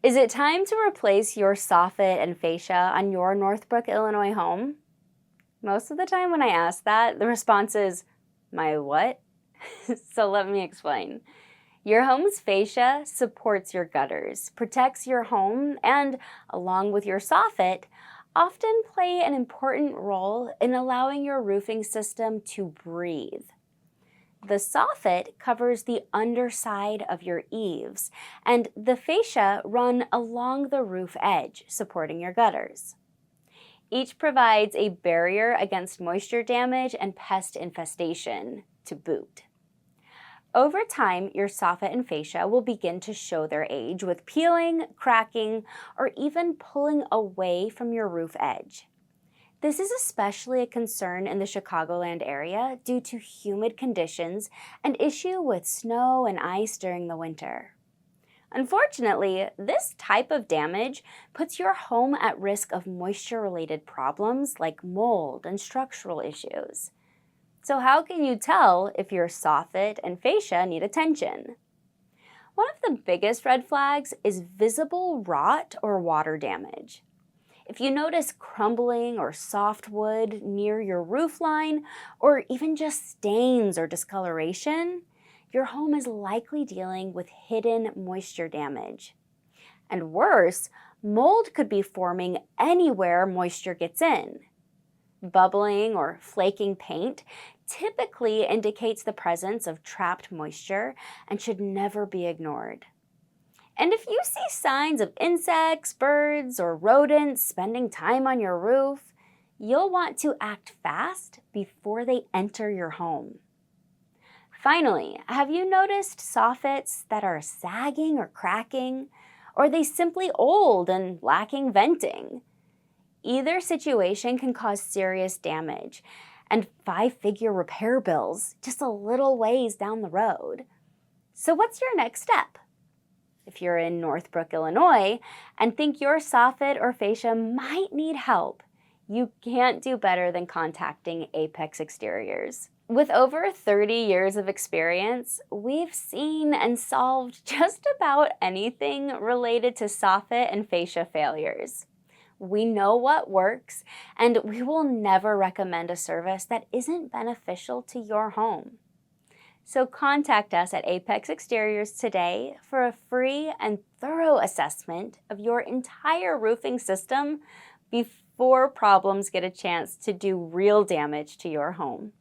Is it time to replace your soffit and fascia on your Northbrook, Illinois home? Most of the time when I ask that, the response is, my what? So let me explain. Your home's fascia supports your gutters, protects your home, and, along with your soffit, often play an important role in allowing your roofing system to breathe. The soffit covers the underside of your eaves, and the fascia run along the roof edge, supporting your gutters. Each provides a barrier against moisture damage and pest infestation to boot. Over time, your soffit and fascia will begin to show their age with peeling, cracking, or even pulling away from your roof edge. This is especially a concern in the Chicagoland area due to humid conditions and issue with snow and ice during the winter. Unfortunately, this type of damage puts your home at risk of moisture-related problems like mold and structural issues. So how can you tell if your soffit and fascia need attention? One of the biggest red flags is visible rot or water damage. If you notice crumbling or soft wood near your roof line, or even just stains or discoloration, your home is likely dealing with hidden moisture damage. And worse, mold could be forming anywhere moisture gets in. Bubbling or flaking paint typically indicates the presence of trapped moisture and should never be ignored. And if you see signs of insects, birds, or rodents spending time on your roof, you'll want to act fast before they enter your home. Finally, have you noticed soffits that are sagging or cracking, or are they simply old and lacking venting? Either situation can cause serious damage and five-figure repair bills just a little ways down the road. So what's your next step? If you're in Northbrook, Illinois, and think your soffit or fascia might need help, you can't do better than contacting Apex Exteriors. With over 30 years of experience, we've seen and solved just about anything related to soffit and fascia failures. We know what works, and we will never recommend a service that isn't beneficial to your home. So contact us at Apex Exteriors today for a free and thorough assessment of your entire roofing system before problems get a chance to do real damage to your home.